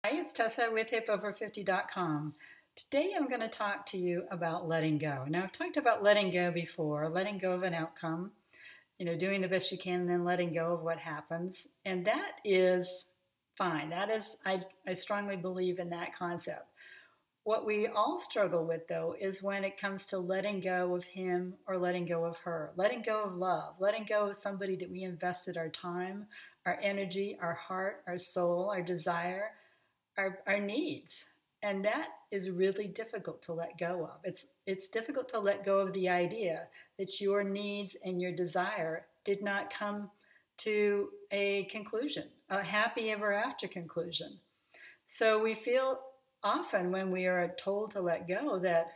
Hi, it's Tessa with HIPOVERFIFTY.com. Today I'm going to talk to you about letting go. Now, I've talked about letting go before, letting go of an outcome, doing the best you can and then letting go of what happens. And that is fine. I strongly believe in that concept. What we all struggle with, though, is when it comes to letting go of him or letting go of her, letting go of love, letting go of somebody that we invested our time, our energy, our heart, our soul, our desire, our needs. And that is really difficult to let go of. It's difficult to let go of the idea that your needs and your desire did not come to a conclusion, a happy ever after conclusion. So we feel often when we are told to let go that,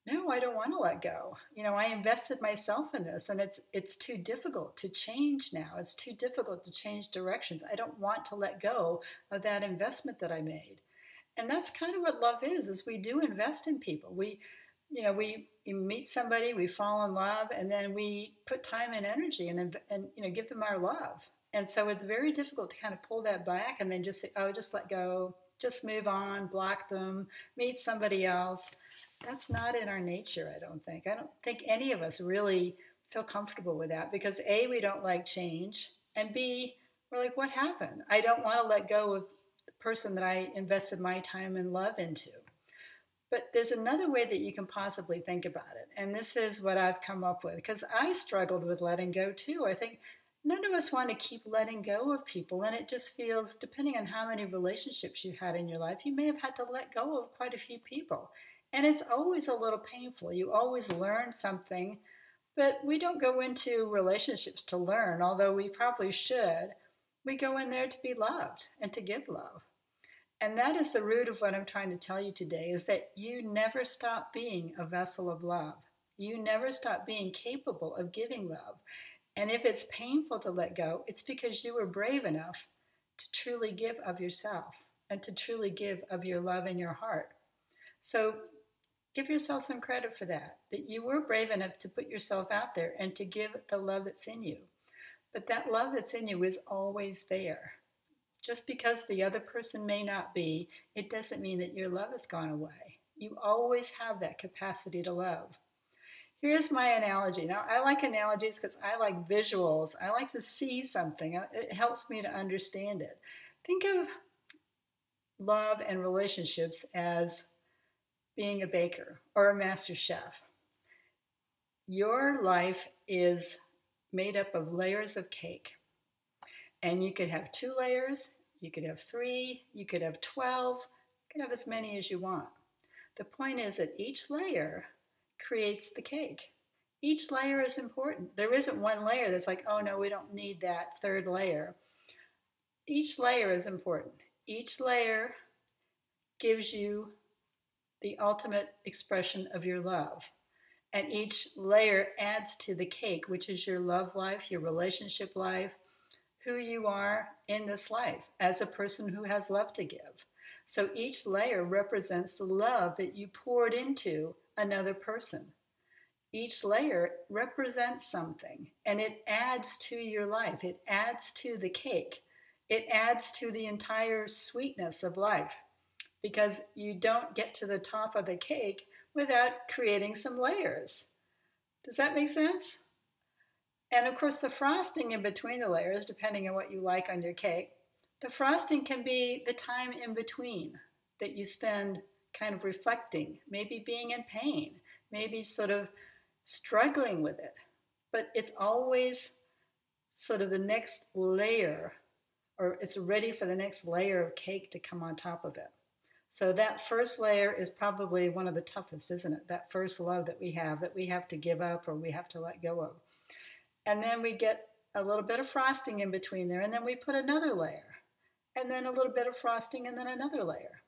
no, I don't want to let go. I invested myself in this and it's too difficult to change now. It's too difficult to change directions. I don't want to let go of that investment that I made. And that's kind of what love is we do invest in people. We meet somebody, we fall in love, and then we put time and energy and give them our love. And so it's very difficult to kind of pull that back and then just say, oh, just let go, just move on, block them, meet somebody else. That's not in our nature, I don't think. I don't think any of us really feel comfortable with that because A, we don't like change, and B, we're like, what happened? I don't want to let go of the person that I invested my time and love into. But there's another way that you can possibly think about it, and this is what I've come up with because I struggled with letting go too. I think none of us want to keep letting go of people, and it just feels, depending on how many relationships you had in your life, you may have had to let go of quite a few people. And it's always a little painful. You always learn something, but we don't go into relationships to learn, although we probably should. We go in there to be loved and to give love. And that is the root of what I'm trying to tell you today, is that you never stop being a vessel of love. You never stop being capable of giving love. And if it's painful to let go, it's because you were brave enough to truly give of yourself and to truly give of your love and your heart. So give yourself some credit for that you were brave enough to put yourself out there and to give the love that's in you. But that love that's in you is always there. Just because the other person may not be, it doesn't mean that your love has gone away. You always have that capacity to love. Here's my analogy. Now, I like analogies because I like visuals. I like to see something. It helps me to understand it. Think of love and relationships as being a baker or a master chef. Your life is made up of layers of cake. And you could have 2 layers, you could have 3, you could have 12, you could have as many as you want. The point is that each layer creates the cake. Each layer is important. There isn't one layer that's like, oh no, we don't need that 3rd layer. Each layer is important. Each layer gives you the ultimate expression of your love. And each layer adds to the cake, which is your love life, your relationship life, who you are in this life as a person who has love to give. So each layer represents the love that you poured into another person. Each layer represents something, and it adds to your life. It adds to the cake. It adds to the entire sweetness of life, because you don't get to the top of the cake without creating some layers. Does that make sense? And of course, the frosting in between the layers, depending on what you like on your cake, the frosting can be the time in between that you spend kind of reflecting, maybe being in pain, maybe sort of struggling with it. But it's always sort of the next layer, or it's ready for the next layer of cake to come on top of it. So that first layer is probably one of the toughest, isn't it? That first love that we have to give up or we have to let go of. And then we get a little bit of frosting in between there, and then we put another layer, and then a little bit of frosting, and then another layer.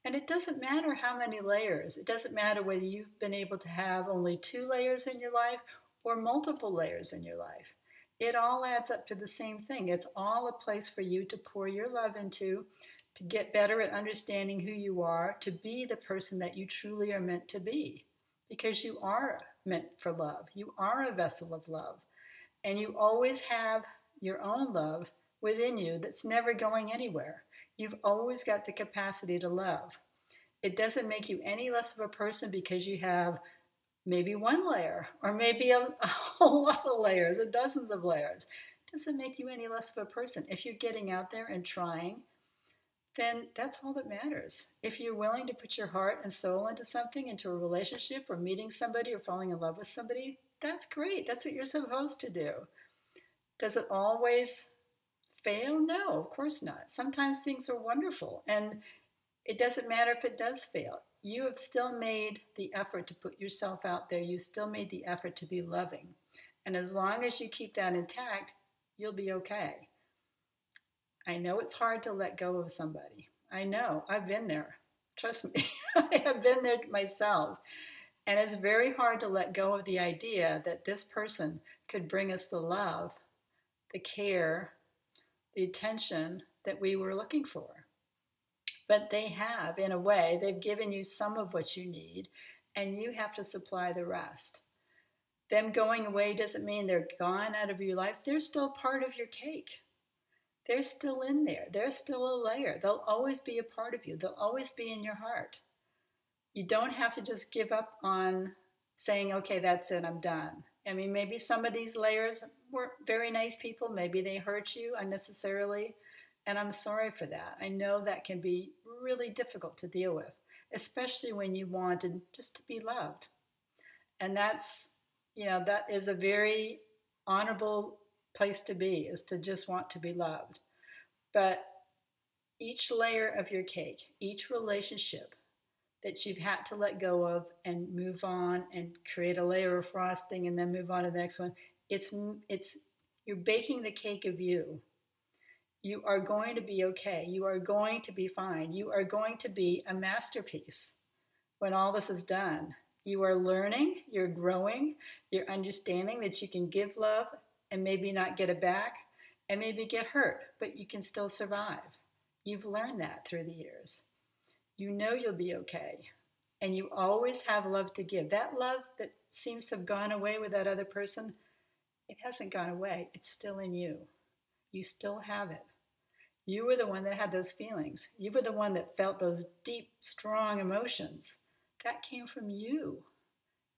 And it doesn't matter how many layers. It doesn't matter whether you've been able to have only 2 layers in your life or multiple layers in your life. It all adds up to the same thing. It's all a place for you to pour your love into, to get better at understanding who you are, to be the person that you truly are meant to be. Because you are meant for love. You are a vessel of love. And you always have your own love within you that's never going anywhere. You've always got the capacity to love. It doesn't make you any less of a person because you have maybe one layer or maybe a whole lot of layers or dozens of layers. It doesn't make you any less of a person. If you're getting out there and trying, then that's all that matters. If you're willing to put your heart and soul into something, into a relationship or meeting somebody or falling in love with somebody, that's great. That's what you're supposed to do. Does it always fail? No, of course not. Sometimes things are wonderful, and it doesn't matter if it does fail. You have still made the effort to put yourself out there. You still made the effort to be loving. And as long as you keep that intact, you'll be okay. I know it's hard to let go of somebody. I know. I've been there. Trust me. I have been there myself. And it's very hard to let go of the idea that this person could bring us the love, the care, the attention that we were looking for. But they have, in a way, they've given you some of what you need, and you have to supply the rest. Them going away doesn't mean they're gone out of your life. They're still part of your cake. They're still in there. They're still a layer. They'll always be a part of you. They'll always be in your heart. You don't have to just give up on saying, okay, that's it, I'm done. I mean, maybe some of these layers were very nice people. Maybe they hurt you unnecessarily, and I'm sorry for that. I know that can be really difficult to deal with, especially when you wanted just to be loved. And that's, that is a very honorable place to be, is to just want to be loved. But each layer of your cake, each relationship that you've had to let go of and move on and create a layer of frosting and then move on to the next one, you're baking the cake of you. You are going to be okay. You are going to be fine. You are going to be a masterpiece when all this is done. You are learning, you're growing, you're understanding that you can give love and maybe not get it back and maybe get hurt, but you can still survive. You've learned that through the years. You know you'll be okay. And you always have love to give. That love that seems to have gone away with that other person, it hasn't gone away. It's still in you. You still have it. You were the one that had those feelings. You were the one that felt those deep, strong emotions. That came from you.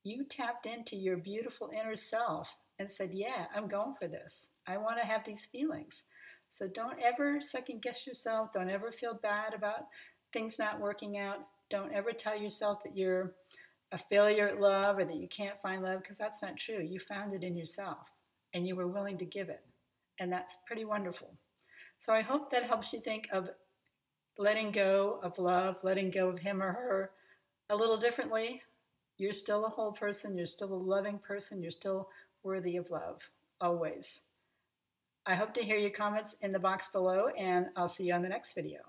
You tapped into your beautiful inner self and said, yeah, I'm going for this. I want to have these feelings. So don't ever second guess yourself. Don't ever feel bad about things not working out. Don't ever tell yourself that you're a failure at love or that you can't find love, because that's not true. You found it in yourself and you were willing to give it. And that's pretty wonderful. So I hope that helps you think of letting go of love, letting go of him or her a little differently. You're still a whole person. You're still a loving person. You're still worthy of love, always. I hope to hear your comments in the box below, and I'll see you on the next video.